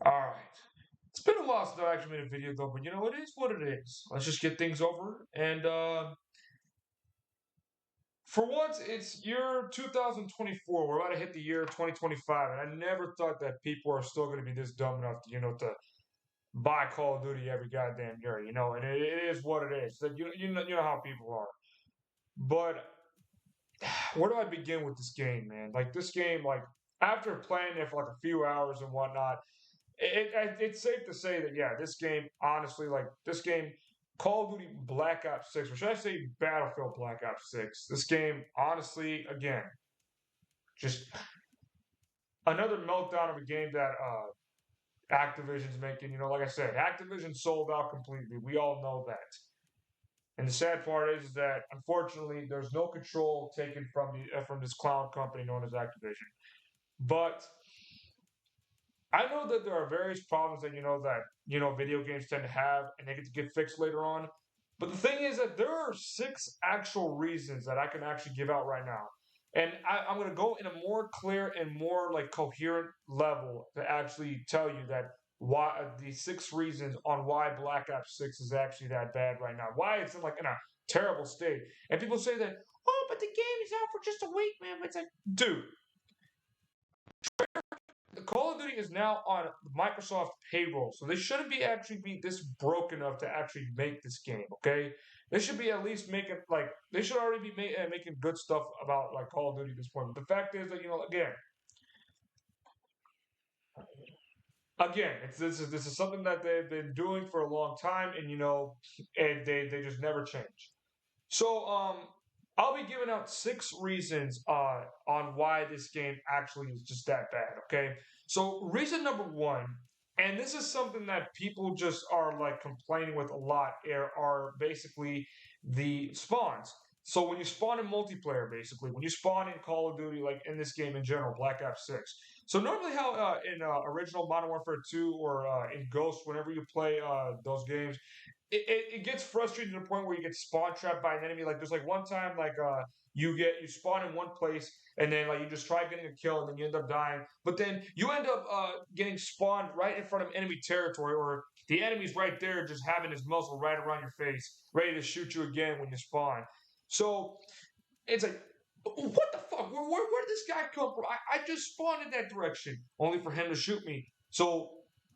All right. It's been a while since I actually made a video though, but you know, it is what it is. Let's just get things over. And for once, it's year 2024. We're about to hit the year 2025, and I never thought that people are still going to be this dumb enough, to buy Call of Duty every goddamn year. And it is what it is. That you know how people are. But where do I begin with this game, man? Like this game, like after playing it for like a few hours and whatnot, it's safe to say that yeah, this game honestly, like this game, Call of Duty Black Ops 6, or should I say Battlefield Black Ops 6? This game, honestly, again, just another meltdown of a game that Activision's making. Like I said, Activision sold out completely. We all know that. And the sad part is that unfortunately, there's no control taken from this clown company known as Activision. But I know that there are various problems that video games tend to have, and they get fixed later on. But the thing is that there are six actual reasons that I can actually give out right now, and I'm going to go in a more clear and more like coherent level to actually tell you that why the six reasons on why Black Ops 6 is actually that bad right now, why it's in a terrible state. And people say that, oh, but the game is out for just a week, man. But it's like, dude, Call of Duty is now on Microsoft payroll, so they shouldn't be this broke enough to actually make this game. Okay, they should be at least making they should already be making good stuff about like Call of Duty at this point. But the fact is that again, this is something that they've been doing for a long time, and they just never change. So I'll be giving out six reasons on why this game actually is just that bad. Okay, so reason number one, and this is something that people just are like complaining with a lot, are basically the spawns. So when you spawn in multiplayer, basically when you spawn in Call of Duty, like in this game in general, Black Ops 6. So normally how in original Modern Warfare 2 or in Ghost, whenever you play those games, it gets frustrating to the point where you get spawn trapped by an enemy. Like there's like one time like you spawn in one place and then like you just try getting a kill and then you end up dying. But then you end up getting spawned right in front of enemy territory, or the enemy's right there just having his muzzle right around your face, ready to shoot you again when you spawn. So it's like, what the fuck? Where did this guy come from? I just spawned in that direction, only for him to shoot me. So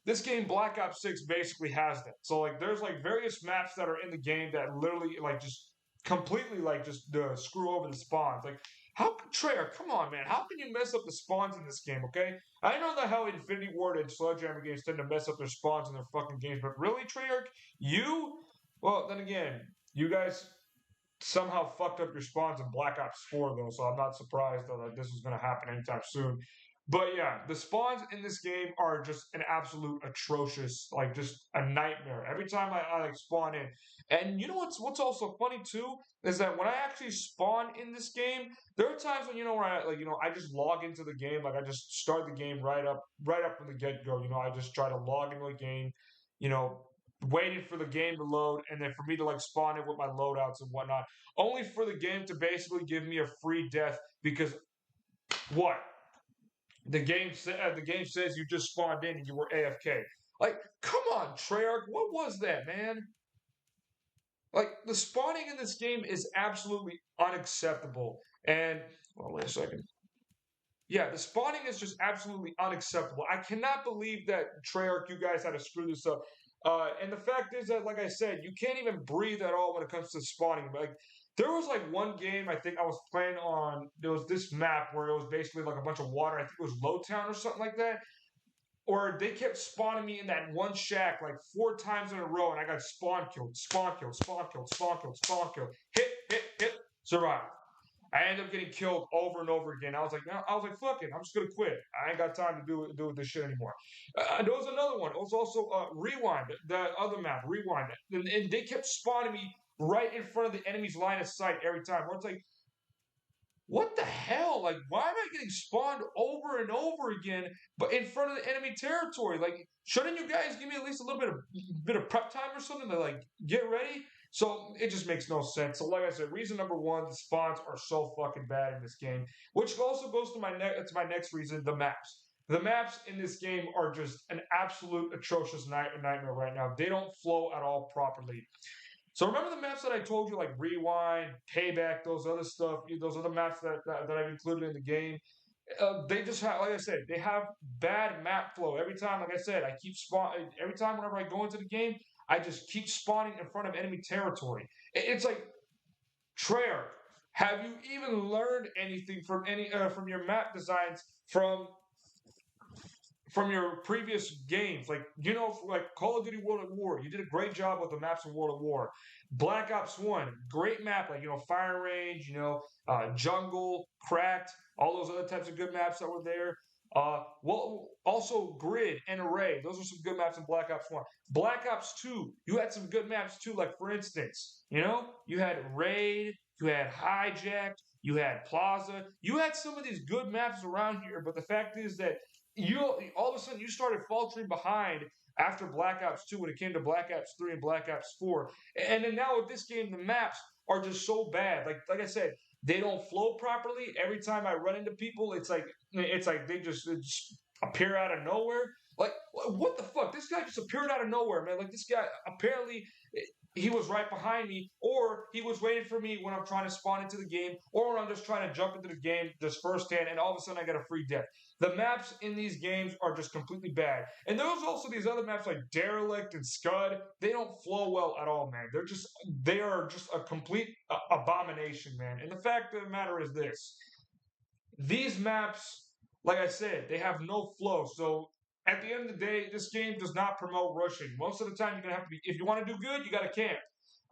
this game, Black Ops 6, basically has that. So like, there's like various maps that are in the game that literally like just completely like just screw over the spawns. Like, how Treyarch? Come on, man! How can you mess up the spawns in this game? Okay, I know that how Infinity Ward and Sledgehammer games tend to mess up their spawns in their fucking games, but really, Treyarch, you? Well, then again, you guys somehow fucked up your spawns in Black Ops 4, though, so I'm not surprised though that this is going to happen anytime soon. But yeah, the spawns in this game are just an absolute atrocious, like just a nightmare. Every time I like spawn in, and you know what's also funny too is that when I actually spawn in this game, there are times when where I just log into the game, like I just start the game right up from the get go. I just try to log into a game, you know, waiting for the game to load, and then for me to like spawn in with my loadouts and whatnot, only for the game to basically give me a free death because what? The game says you just spawned in and you were AFK. Like, come on, Treyarch, what was that, man? Like, the spawning in this game is absolutely unacceptable. And well, wait a second. Yeah, the spawning is just absolutely unacceptable. I cannot believe that Treyarch, you guys had to screw this up. And the fact is that, like I said, you can't even breathe at all when it comes to spawning. Like, there was like one game I think I was playing on. There was this map where it was basically like a bunch of water. I think it was Lowtown or something like that. Or they kept spawning me in that one shack like four times in a row, and I got spawn killed, spawn killed, spawn killed, spawn killed, spawn killed, hit, survive. I ended up getting killed over and over again. I was like, no, fuck it, I'm just gonna quit. I ain't got time to do this shit anymore. There was another one. It was also Rewind, the other map, Rewind, and they kept spawning me right in front of the enemy's line of sight every time. Where it's like, what the hell? Like, why am I getting spawned over and over again, but in front of the enemy territory? Like, shouldn't you guys give me at least a little bit of prep time or something to like get ready? So it just makes no sense. So like I said, reason number one, the spawns are so fucking bad in this game, which also goes to my next reason, the maps. The maps in this game are just an absolute atrocious nightmare right now. They don't flow at all properly. So remember the maps that I told you, like Rewind, Payback, those other stuff, those other maps that I've included in the game. They just have, like I said, they have bad map flow. Every time, like I said, I keep spawn. Every time whenever I go into the game, I just keep spawning in front of enemy territory. It's like Treyarch. Have you even learned anything from from your map designs from your previous games? Like, like Call of Duty World at War, you did a great job with the maps in World at War. Black Ops 1, great map, like, Fire Range, Jungle, Cracked, all those other types of good maps that were there. Well, also Grid and Array, those are some good maps in Black Ops 1. Black Ops 2, you had some good maps too, like, for instance, you had Raid, you had Hijacked, you had Plaza, you had some of these good maps around here, but the fact is that you all of a sudden you started faltering behind after Black Ops 2 when it came to Black Ops 3 and Black Ops 4. And then now with this game, the maps are just so bad. Like I said, they don't flow properly. Every time I run into people, it's like they just appear out of nowhere. Like, what the fuck? This guy just appeared out of nowhere, man. Like, this guy apparently he was right behind me, or he was waiting for me when I'm trying to spawn into the game, or when I'm just trying to jump into the game just firsthand, and all of a sudden I get a free death. The maps in these games are just completely bad. And there's also these other maps like Derelict and Scud. They don't flow well at all, man. They are just a complete abomination, man. And the fact of the matter is this: these maps, like I said, they have no flow. So at the end of the day, this game does not promote rushing. Most of the time, you're gonna have to be. If you want to do good, you gotta camp.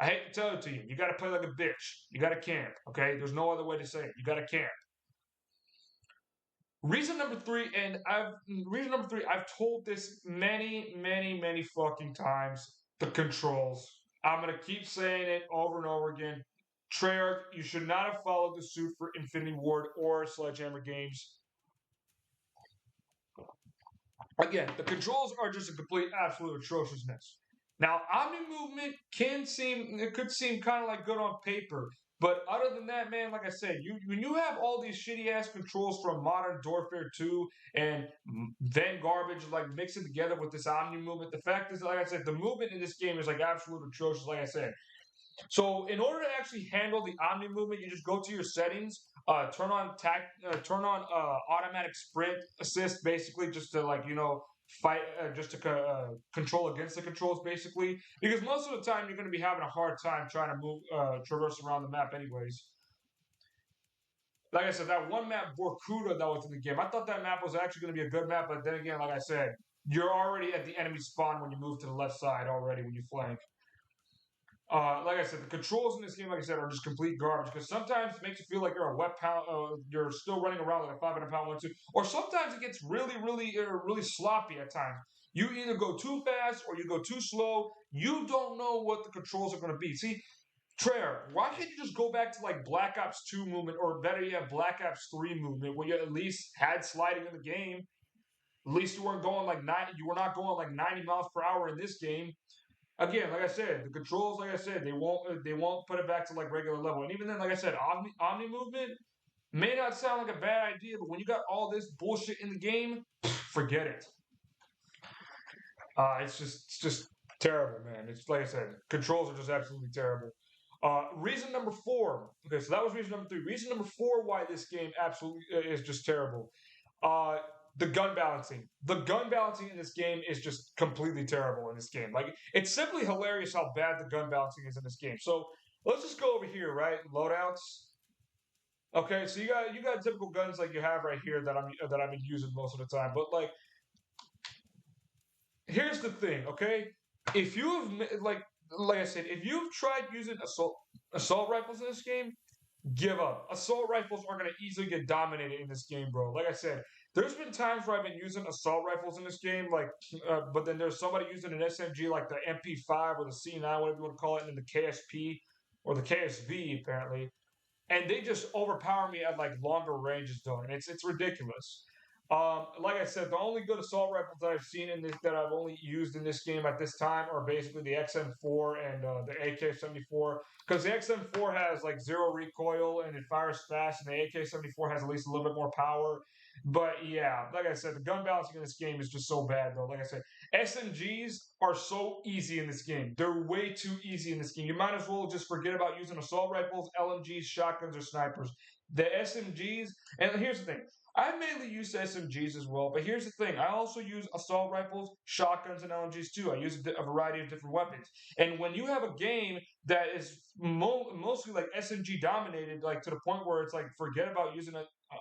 I hate to tell it to you. You gotta play like a bitch. You gotta camp. Okay, there's no other way to say it. You gotta camp. Reason number three, I've told this many, many, many fucking times. The controls. I'm gonna keep saying it over and over again. Treyarch, you should not have followed the suit for Infinity Ward or Sledgehammer Games. Again, the controls are just a complete, absolute atrociousness. Now, Omnimovement could seem kind of like good on paper, but other than that, man, like I said, when you have all these shitty ass controls from Modern Warfare 2 and then garbage like mixing together with this Omnimovement, the fact is, like I said, the movement in this game is like absolute atrocious. Like I said, so in order to actually handle the Omnimovement, you just go to your settings, turn on automatic sprint assist, basically, just to fight, just to control against the controls, basically, because most of the time you're going to be having a hard time trying to traverse around the map, anyways. Like I said, that one map Vorkuta that was in the game, I thought that map was actually going to be a good map, but then again, like I said, you're already at the enemy spawn when you move to the left side already when you flank. Like I said, the controls in this game, like I said, are just complete garbage because sometimes it makes you feel like you're a wet pound, you're still running around like a 500-pound 1-2, or sometimes it gets really, really, really sloppy at times. You either go too fast or you go too slow. You don't know what the controls are going to be. See, Treyarch, why can't you just go back to like Black Ops 2 movement, or better yet, Black Ops 3 movement, where you at least had sliding in the game? At least you weren't going like 90. You were not going like 90 miles per hour in this game. Again, like I said, the controls, like I said, they won't put it back to like regular level. And even then, like I said, Omnimovement may not sound like a bad idea, but when you got all this bullshit in the game, forget it. It's just terrible, man. It's like I said, controls are just absolutely terrible. Reason number four. Okay, so that was reason number three. Reason number four why this game absolutely is just terrible. Uh, the gun balancing. The gun balancing in this game is just completely terrible in this game. Like, it's simply hilarious how bad the gun balancing is in this game. So let's just go over here, right? Loadouts. Okay, so you got typical guns like you have right here that I've been using most of the time. But like, here's the thing, okay? If you have like I said, if you've tried using assault rifles in this game, give up. Assault rifles are going to easily get dominated in this game, bro. Like I said, there's been times where I've been using assault rifles in this game, but then there's somebody using an SMG like the MP5 or the C9, whatever you want to call it, and then the KSP or the KSV apparently, and they just overpower me at like longer ranges, though, and it's ridiculous. Like I said, the only good assault rifles that I've seen in this that I've only used in this game at this time are basically the XM4 and the AK-74. Because the XM4 has like zero recoil and it fires fast, and the AK-74 has at least a little bit more power. But yeah, like I said, the gun balancing in this game is just so bad, though. Like I said, SMGs are so easy in this game. They're way too easy in this game. You might as well just forget about using assault rifles, LMGs, shotguns, or snipers. The SMGs, and here's the thing. I mainly use SMGs as well, but here's the thing. I also use assault rifles, shotguns, and LMGs too. I use a variety of different weapons. And when you have a game that is mostly like SMG dominated, like to the point where it's like forget about using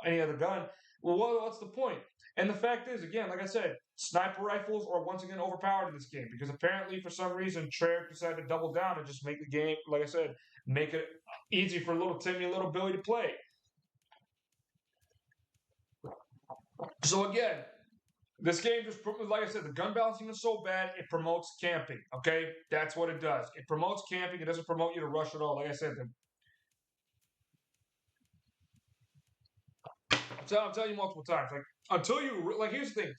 any other gun, well, what's the point? And the fact is, again, like I said, sniper rifles are once again overpowered in this game because apparently, for some reason, Treyarch decided to double down and just make the game, like I said, make it easy for little Timmy and little Billy to play. So again, this game just, like I said, the gun balancing is so bad, it promotes camping. Okay, that's what it does. It promotes camping. It doesn't promote you to rush at all. Like I said, I'm telling you multiple times. Like until you like, here's the thing.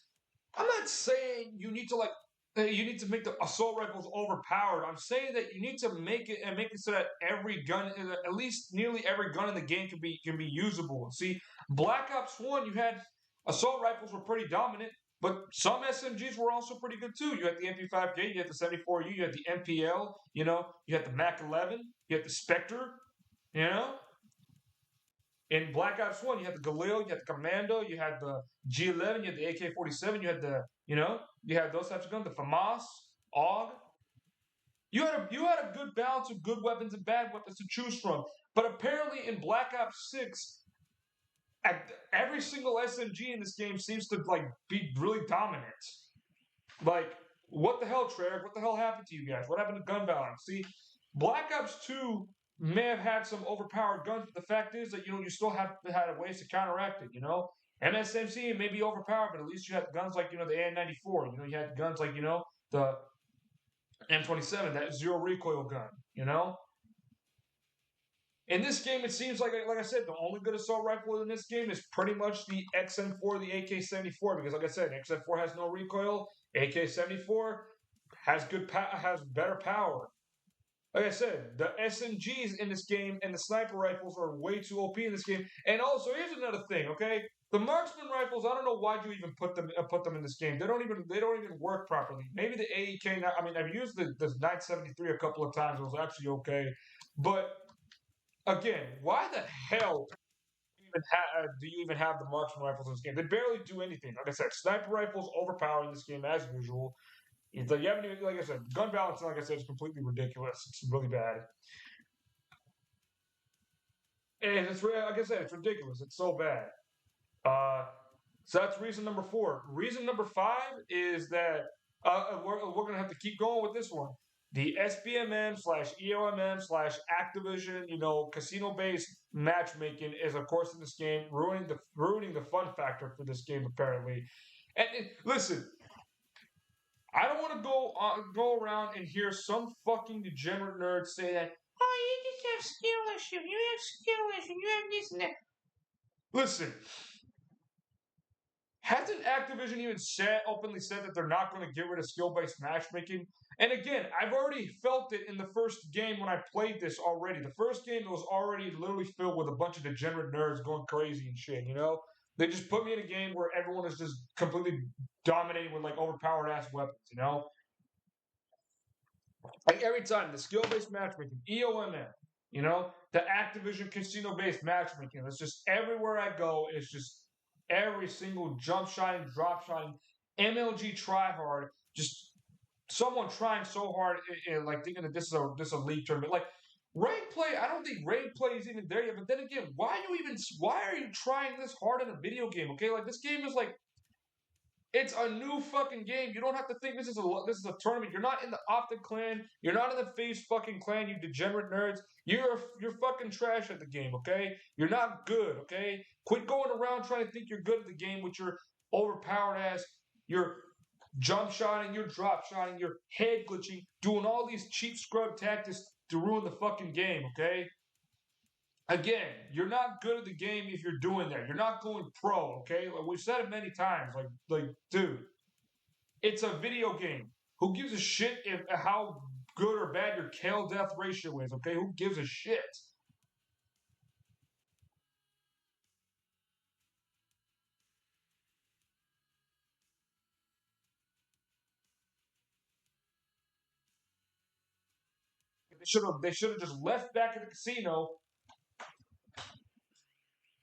I'm not saying you need to like you need to make the assault rifles overpowered. I'm saying that you need to make it and make it so that every gun, at least nearly every gun in the game, can be usable. See, Black Ops One, you had assault rifles were pretty dominant, but some SMGs were also pretty good too. You had the MP5K, you had the 74U, you had the MPL, you had the Mac 11, you had the Spectre, you know. In Black Ops One, you had the Galil, you had the Commando, you had the G11, you had the AK-47, you had you had those types of guns, the FAMAS, AUG. You had a good balance of good weapons and bad weapons to choose from. But apparently, in Black Ops 6, every single SMG in this game seems to like be really dominant. Like, what the hell, Treyarch? What the hell happened to you guys? What happened to gun balance? See, Black Ops 2 may have had some overpowered guns, but the fact is that you still have had ways to counteract it. MSMC may be overpowered, but at least you had guns like the AN-94. You had guns like the M27, that zero recoil gun. You know, in this game, it seems like I said, the only good assault rifle in this game is pretty much the XM4, the AK-74, because like I said, XM4 has no recoil, AK-74 has better power. Like I said, the SMGs in this game and the sniper rifles are way too OP in this game. And also, here's another thing, okay? The marksman rifles, I don't know why you even put them in this game. They don't even work properly. Maybe the AEK. I mean, I've used the 973 a couple of times. It was actually okay, but again, why the hell do you even have the marksman rifles in this game? They barely do anything. Like I said, sniper rifles overpower in this game as usual. It's like you haven't even, like I said, gun balance. Like I said, is completely ridiculous. It's really bad, and like I said, it's ridiculous. It's so bad. Uh, so that's reason number four. Reason number five is that we're gonna have to keep going with this one. The SBMM slash EOMM slash Activision, casino based matchmaking is of course in this game, ruining the fun factor for this game apparently. And listen, I don't want to go around and hear some fucking degenerate nerd say that. Oh, you just have skill issue. You have skill issue. You have this and that. Listen, hasn't Activision even openly said that they're not going to get rid of skill-based matchmaking? And again, I've already felt it in the first game when I played this already. The first game was already literally filled with a bunch of degenerate nerds going crazy and shit. They just put me in a game where everyone is just completely dominating with like overpowered ass weapons. Like every time the skill-based matchmaking, EOMM, the Activision casino-based matchmaking. It's just everywhere I go. It's just every single jump shotting, drop shotting, MLG tryhard. Just someone trying so hard, like thinking that this is a league tournament. Like rank play, I don't think rank play is even there yet. But then again, why are you trying this hard in a video game? Okay, like this game is like it's a new fucking game. You don't have to think this is a tournament. You're not in the Optic clan. You're not in the Face fucking clan. You degenerate nerds. You're fucking trash at the game. Okay, you're not good. Okay, quit going around trying to think you're good at the game with your overpowered ass. Your jump shotting, your drop shotting, your head glitching, doing all these cheap scrub tactics to ruin the fucking game. Okay. Again, you're not good at the game if you're doing that. You're not going pro, okay? Like we've said it many times. Like, dude, it's a video game. Who gives a shit if how good or bad your kill death ratio is? Okay, who gives a shit? They should have just left back at the casino.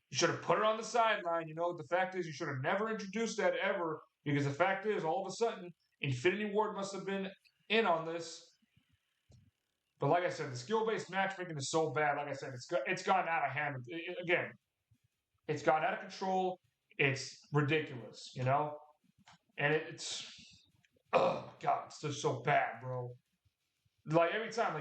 You should have put it on the sideline. The fact is, you should have never introduced that ever, because the fact is, all of a sudden, Infinity Ward must have been in on this. But like I said, the skill-based matchmaking is so bad. Like I said, it's gotten out of hand. Again, it's gotten out of control. It's ridiculous, and it's oh my god, it's just so bad, bro. Like every time,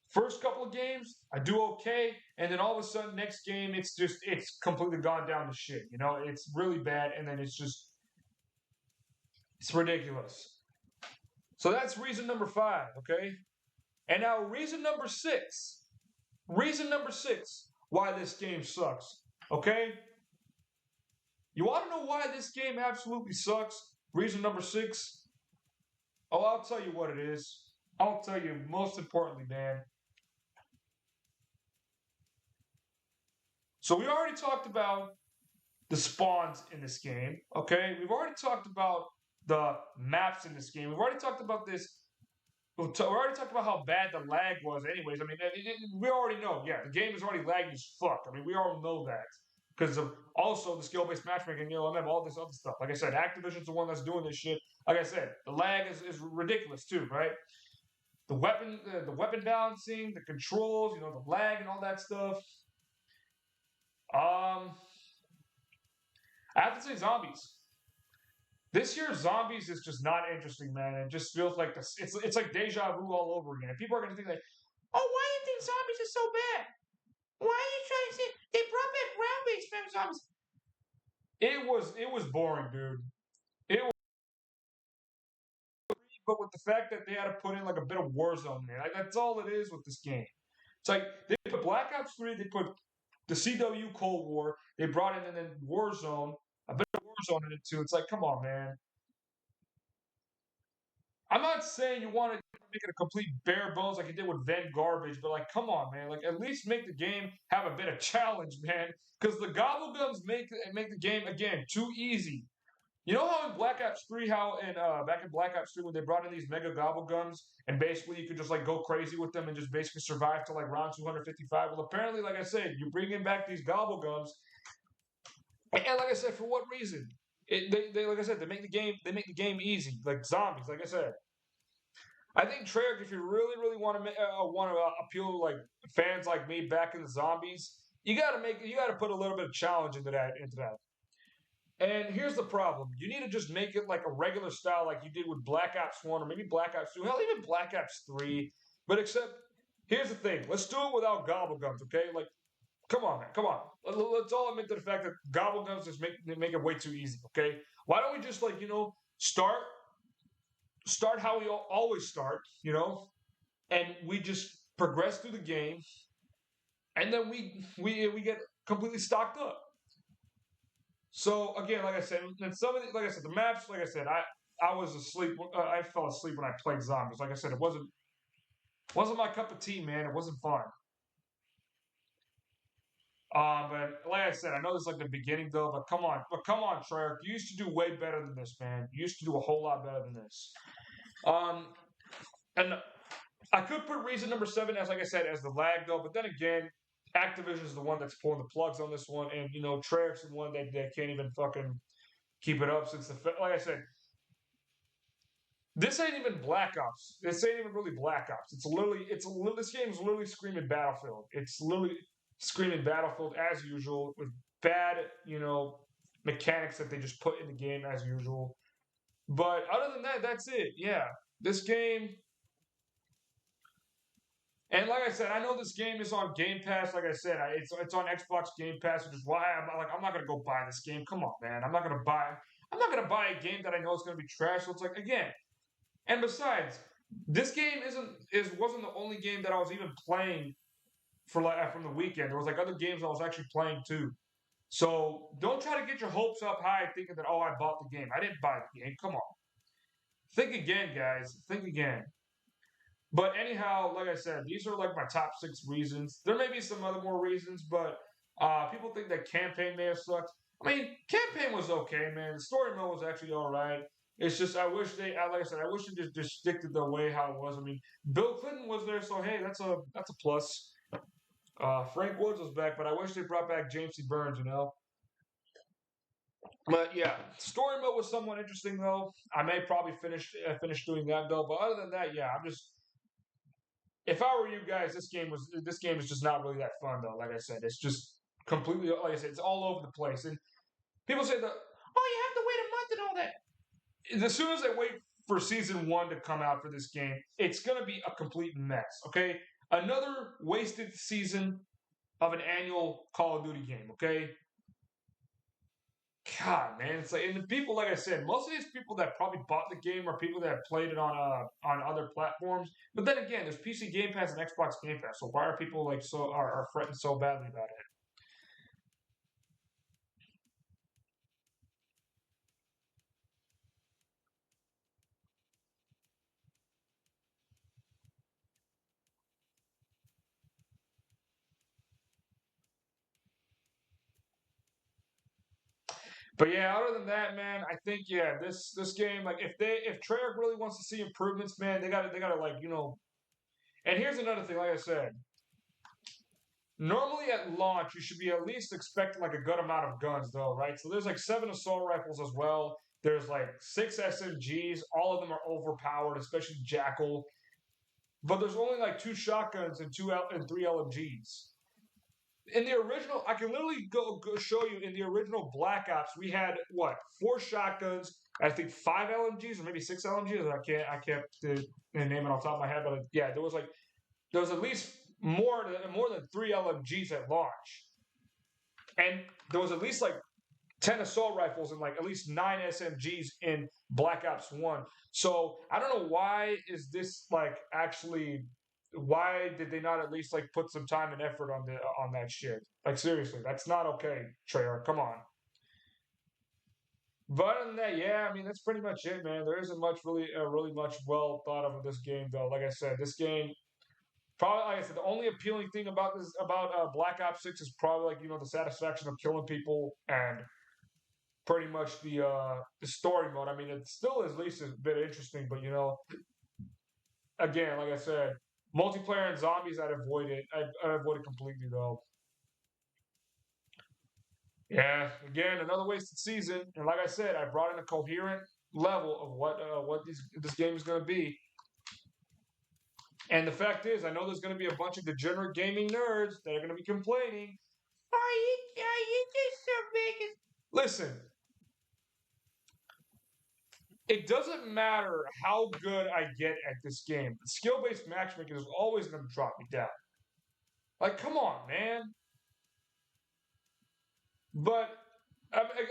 first couple of games I do okay, and then all of a sudden next game it's completely gone down to shit. It's really bad, and then it's ridiculous. So that's reason number 5, okay? And now reason number 6. Reason number 6 why this game sucks, okay? You want to know why this game absolutely sucks? Reason number 6. Oh, I'll tell you what it is. I'll tell you most importantly, man. So we already talked about the spawns in this game, okay? We've already talked about the maps in this game. We've already talked about this. We already talked about how bad the lag was anyways. I mean, we already know. Yeah, the game is already lagging as fuck. I mean, we all know that. Because of also the skill-based matchmaking, EOMM, all this other stuff. Like I said, Activision's the one that's doing this shit. Like I said, the lag is ridiculous too, right? The weapon balancing, the controls, the lag and all that stuff. I have to say zombies. This year's zombies is just not interesting, man. It just feels like it's like deja vu all over again. And people are gonna think like, oh, why do you think zombies is so bad? Why are you trying to say they brought back ground-based from zombies? It was boring, dude. It was, but with the fact that they had to put in like a bit of WarZone there, like that's all it is with this game. It's like they put Black Ops 3, they put the CW Cold War, they brought in and then WarZone, a bit of WarZone in it too. It's like, come on, man. I'm not saying you want to make it a complete bare bones like you did with Ven Garbage, but like, come on, man. Like, at least make the game have a bit of challenge, man. Because the gobblegums make the game again too easy. You know how in Black Ops 3, back in Black Ops 3 when they brought in these mega gobblegums and basically you could just like go crazy with them and just basically survive to like round 255. Well, apparently, like I said, you bring in back these gobblegums, and like I said, for what reason? They like I said, they make the game easy, like zombies. Like I said, I think Treyarch, if you really, really want to appeal to like fans like me back in the zombies, you got to put a little bit of challenge into that. And here's the problem: you need to just make it like a regular style, like you did with Black Ops 1 or maybe Black Ops 2, hell, even Black Ops 3. But except, here's the thing: let's do it without gobblegums, okay? Like, come on, man, come on. Let's all admit to the fact that gobblegums just make it way too easy, okay? Why don't we just like start how we always start, and we just progress through the game, and then we get completely stocked up. So again, like I said, and like I said, the maps, like I said, I was asleep. I fell asleep when I played zombies. Like I said, it wasn't my cup of tea, man. It wasn't fun. But like I said, I know this is like the beginning though. But come on, Treyarch. You used to do way better than this, man. You used to do a whole lot better than this. Um, and I could put reason number 7 as, like I said, as the lag though. But then again, Activision is the one that's pulling the plugs on this one, and Treyarch's the one that can't even fucking keep it up since like I said, this ain't even Black Ops. This ain't even really Black Ops. This game is literally screaming Battlefield. It's literally screaming Battlefield as usual with bad mechanics that they just put in the game as usual. But other than that, that's it. Yeah, this game. And like I said, I know this game is on Game Pass. Like I said, it's on Xbox Game Pass, which is why I'm not gonna go buy this game. Come on, man, I'm not gonna buy a game that I know is gonna be trash. So it's like again, and besides, this game wasn't the only game that I was even playing for like from the weekend. There was like other games I was actually playing too. So don't try to get your hopes up high thinking that I bought the game. I didn't buy the game. Come on, think again, guys. Think again. But anyhow, like I said, these are like my top 6 reasons. There may be some other more reasons, but people think that campaign may have sucked. I mean, campaign was okay, man. The story mode was actually all right. It's just like I said, I wish they just stick to the way how it was. I mean, Bill Clinton was there, so hey, that's a plus. Frank Woods was back, but I wish they brought back James C. Burns. But yeah, story mode was somewhat interesting though. I may probably finish doing that though. But other than that, yeah, I'm just if I were you guys, this game is just not really that fun though. Like I said, it's just completely like I said, it's all over the place. And people say that you have to wait a month and all that. As soon as I wait for season one to come out for this game, it's gonna be a complete mess. Okay, another wasted season of an annual Call of Duty game. Okay, God, man, it's like, and the people, like I said, most of these people that probably bought the game are people that played it on other platforms. But then again, there's PC Game Pass and Xbox Game Pass. So why are people like are fretting so badly about it? But yeah, other than that, man, I think yeah, this game, like if Treyarch really wants to see improvements, man, they gotta like And here's another thing, like I said, normally at launch, you should be at least expecting like a good amount of guns, though, right? So there's like 7 assault rifles as well. There's like 6 SMGs. All of them are overpowered, especially Jackal. But there's only like 2 shotguns and 3 LMGs. In the original, I can literally go show you. In the original Black Ops, we had what 4 shotguns. I think 5 LMGs or maybe 6 LMGs. I can't name it off the top of my head, but yeah, there was at least more than 3 LMGs at launch, and there was at least like 10 assault rifles and like at least 9 SMGs in Black Ops One. So I don't know why is this like actually. Why did they not at least like put some time and effort on that shit? Like seriously, that's not okay, Treyarch. Come on. But other than that, yeah, I mean that's pretty much it, man. There isn't much really much well thought of in this game, though. Like I said, this game probably, like I said, the only appealing thing about this about Black Ops 6 is probably like the satisfaction of killing people and pretty much the story mode. I mean, it still is at least a bit interesting, but again, like I said, multiplayer and zombies I'd avoid it. I'd avoid it completely though. Yeah, again, another wasted season. And like I said, I brought in a coherent level of what this game is going to be. And the fact is, I know there's going to be a bunch of degenerate gaming nerds that are going to be complaining. Are you just so big? Listen, it doesn't matter how good I get at this game. Skill-based matchmaking is always going to drop me down. Like, come on, man. But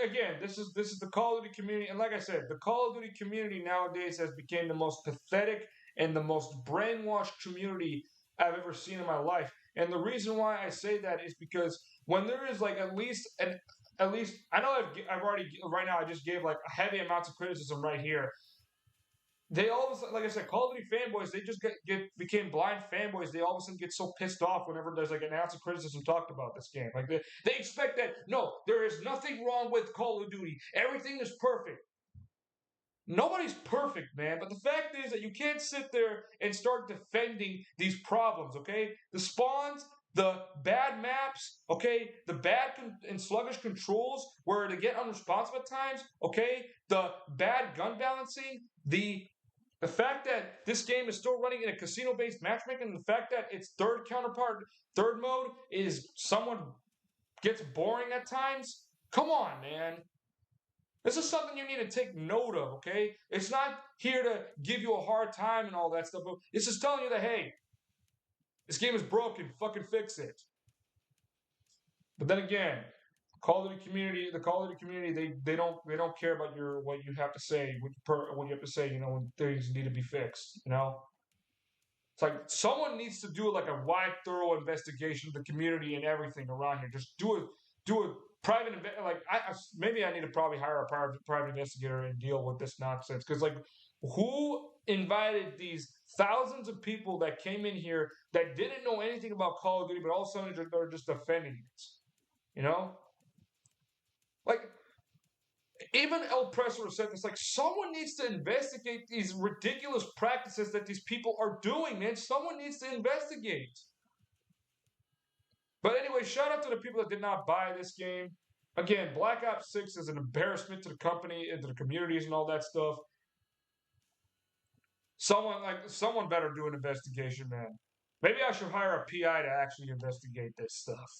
again, this is the Call of Duty community, and like I said, the Call of Duty community nowadays has become the most pathetic and the most brainwashed community I've ever seen in my life. And the reason why I say that is because when there is like at least I know I've already right now I just gave like heavy amounts of criticism right here. They all of a sudden, like I said, Call of Duty fanboys, they just became blind fanboys. They all of a sudden get so pissed off whenever there's like an ounce of criticism talked about this game. Like they expect that no, there is nothing wrong with Call of Duty. Everything is perfect. Nobody's perfect, man. But the fact is that you can't sit there and start defending these problems, okay? The spawns, the bad maps, okay? The bad and sluggish controls where they get unresponsive at times, okay? The bad gun balancing, the fact that this game is still running in a casino-based matchmaking, and the fact that its third mode is someone gets boring at times. Come on, man. This is something you need to take note of, okay? It's not here to give you a hard time and all that stuff, but it's just telling you that, hey, this game is broken, fucking fix it. But then again, the Call of Duty community, they don't care about what you have to say, what you have to say, when things need to be fixed. It's like someone needs to do like a wide, thorough investigation of the community and everything around here. Just do a private like maybe I need to probably hire a private investigator and deal with this nonsense because like who invited these thousands of people that came in here that didn't know anything about Call of Duty, but all of a sudden they're just defending it, you know? Like even El Preso said this, like, someone needs to investigate these ridiculous practices that these people are doing, man. Someone needs to investigate. But anyway, shout out to the people that did not buy this game. Again, Black Ops 6 is an embarrassment to the company and to the communities and all that stuff. Someone better do an investigation, man. Maybe I should hire a PI to actually investigate this stuff.